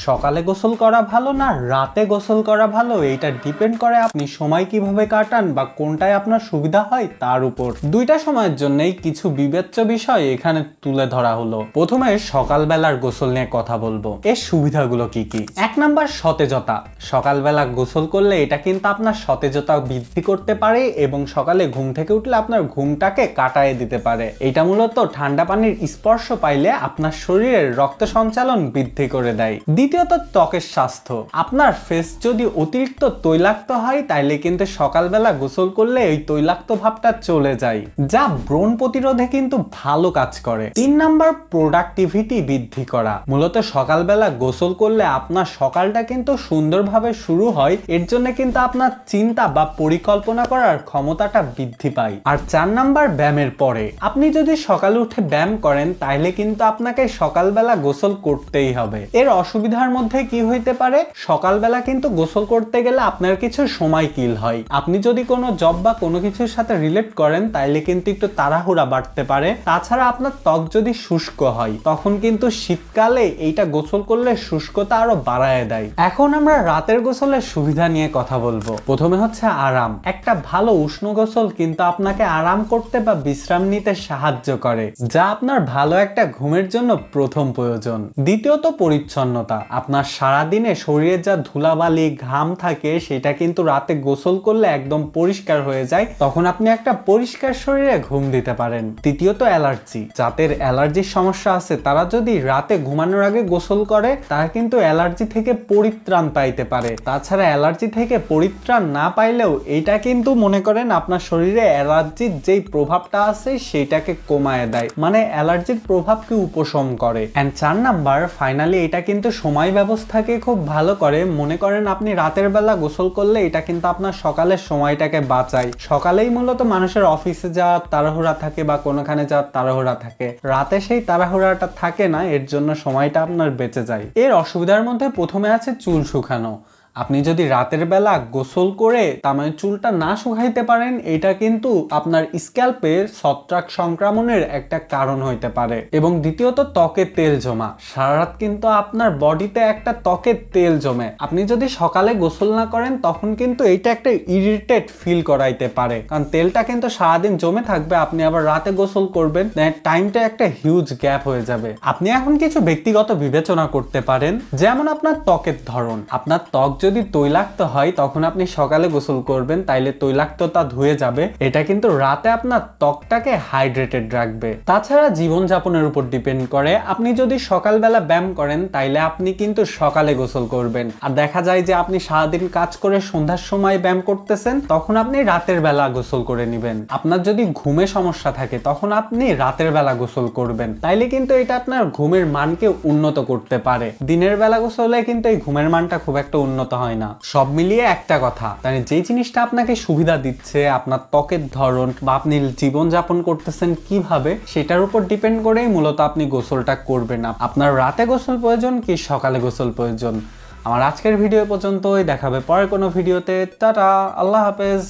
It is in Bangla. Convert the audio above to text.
সকালে গোসল করা ভালো না রাতে গোসল করা ভালো এটা ডিপেন্ড করে আপনি সময় কিভাবে কাটান বা কোনটায় আপনার সুবিধা হয় তার উপর। দুইটা সময়ের জন্যই কিছু বিবেচ্য বিষয় এখানে তুলে ধরা হলো। প্রথমে সকালবেলার গোসল নিয়ে কথা বলবো, এর সুবিধাগুলো কি কি। 1 নাম্বার সতেজতা। সকালবেলা গোসল করলে এটা কিন্তু আপনার সতেজতা বৃদ্ধি করতে পারে এবং সকালে ঘুম থেকে উঠলে আপনার ঘুমটাকে কাটায় দিতে পারে। এটা মূলত ঠান্ডা পানির স্পর্শ পাইলে আপনার শরীরের রক্ত সঞ্চালন বৃদ্ধি করে দেয়। দ্বিতীয়ত ত্বকের স্বাস্থ্য। আপনার ফেস যদি অতিরিক্ত তৈলাক্ত হয় তাইলে কিন্তু সকালবেলা গোসল করলে ওই তৈলাক্ত ভাবটা চলে যায়, যা ব্রণ প্রতিরোধে কিন্তু ভালো কাজ করে। 3 নাম্বার প্রোডাক্টিভিটি বৃদ্ধি করা। মূলত সকালবেলা গোসল করলে আপনার সকালটা কিন্তু সুন্দরভাবে শুরু হয়, এর জন্য কিন্তু আপনার চিন্তা বা পরিকল্পনা করার ক্ষমতাটা বৃদ্ধি পায়। আর 4 নাম্বার ব্যায়ামের পরে। আপনি যদি সকালে উঠে ব্যায়াম করেন তাহলে কিন্তু আপনাকে সকালবেলা গোসল করতেই হবে। এর অসুবিধার মধ্যে কি হইতে পারে, সকালবেলা কিন্তু গোসল করতে গেলে আপনার কিছু সময় কিল হয়। আপনি যদি কোনো জব বা কোনো কিছুর সাথে রিলেট করেন তাইলে কিন্তু একটু তাড়াহুড়া বাড়তে পারে। তাছাড়া আপনার ত্বক যদি শুষ্ক হয় তখন কিন্তু শীতকালে এইটা গোসল করলে শুষ্কতা আরো বাড়ায় দেয়। এখন আমরা রাতের গোসলের সুবিধা নিয়ে কথা বলবো। প্রথমে হচ্ছে আরাম। একটা ভালো উষ্ণ গোসল কিন্তু আপনাকে আরাম করতে বা বিশ্রাম নিতে সাহায্য করে, যা আপনার ভালো একটা ঘুমের জন্য প্রথম প্রয়োজন। দ্বিতীয়ত পরিচ্ছন্নতা। আপনার সারাদিনে শরীরে যা ধুলাবালি ঘাম থাকে সেটা কিন্তু রাতে গোসল করলে একদম পরিষ্কার হয়ে যায়, তখন আপনি একটা পরিষ্কার শরীরে ঘুম দিতে পারেন। তৃতীয়ত অ্যালার্জি। যাদের অ্যালার্জির সমস্যা আছে তারা যদি রাতে ঘুমানোর আগে গোসল করে তারা কিন্তু অ্যালার্জি থেকে পরিত্রাণ পাইতে পারে। তাছাড়া অ্যালার্জি থেকে পরিত্রাণ না পাইলেও এটা কিন্তু মনে করেন আপনার শরীরে অ্যালার্জির যেই প্রভাবটা আছে সেটাকে কমায় দেয়, মানে অ্যালার্জির প্রভাবকে উপশম করে। এন্ড 4 নাম্বার ফাইনালি এটা কিন্তু সময় ব্যবস্থাকে খুব ভালো করে। মনে করেন আপনি রাতের বেলা গোসল করলে এটা কিন্তু আপনার সকালের সময়টাকে বাঁচায়। সকালেই মূলত মানুষের অফিসে যাওয়ার তাড়াহুড়া থাকে বা কোনোখানে যাওয়ার তাড়াহুড়া থাকে, রাতে সেই তাড়াহুড়াটা থাকে না, এর জন্য সময়টা আপনার বেঁচে যায়। এর অসুবিধার মধ্যে প্রথমে আছে চুল শুকানো। আপনি যদি রাতের বেলা গোসল করে তার মানে চুলটা না শুকাইতে পারেন, এটা কিন্তু আপনার স্ক্যাল্পে ছত্রাক সংক্রমণের একটা কারণ হইতে পারে। এবং দ্বিতীয়ত ত্বকে তেল জমা। সারা রাত কিন্তু আপনার বডিতে একটা ত্বকে তেল জমে, আপনি যদি সকালে গোসল না করেন তখন কিন্তু এটা একটা ইরিটেট ফিল করাইতে পারে, কারণ তেলটা কিন্তু সারাদিন জমে থাকবে। আপনি আবার রাতে গোসল করবেন, টাইমটা একটা হিউজ গ্যাপ হয়ে যাবে। আপনি এখন কিছু ব্যক্তিগত বিবেচনা করতে পারেন, যেমন আপনার ত্বকের ধরন। আপনার ত্বক যদি তৈলাক্ত হয় তখন আপনি সকালে গোসল করবেন, তাইলে তৈলাক্ততা ধুয়ে যাবে। এটা কিন্তু রাতে আপনার ত্বকটাকে হাইড্রেটেড রাখবে। তাছাড়া জীবনযাপনের উপর ডিপেন্ড করে। আপনি যদি সকালবেলা ব্যায়াম করেন তাইলে আপনি কিন্তু সকালে গোসল করবেন। আর দেখা যায় যে আপনি সারাদিন কাজ করে সন্ধ্যার সময় ব্যায়াম করতেছেন, তখন আপনি রাতের বেলা গোসল করে নেবেন। আপনার যদি ঘুমে সমস্যা থাকে তখন আপনি রাতের বেলা গোসল করবেন, তাইলে কিন্তু এটা আপনার ঘুমের মানকে উন্নত করতে পারে। দিনের বেলা গোসলে কিন্তু এই ঘুমের মানটা খুব একটা উন্নত হয় না। সব মিলিয়ে একটা কথা, মানে যে জিনিসটা আপনাকে সুবিধা দিচ্ছে, আপনার ত্বকের ধরন বা আপনি জীবন যাপন করতেছেন কিভাবে, সেটার উপর ডিপেন্ড করেই মূলত আপনি গোসলটা করবেন। আপনার রাতে গোসল প্রয়োজন কি সকালে গোসল প্রয়োজন। আমার আজকের ভিডিও পর্যন্তই, দেখাবে পরের কোনো ভিডিওতে। টাটা, আল্লাহ হাফেজ।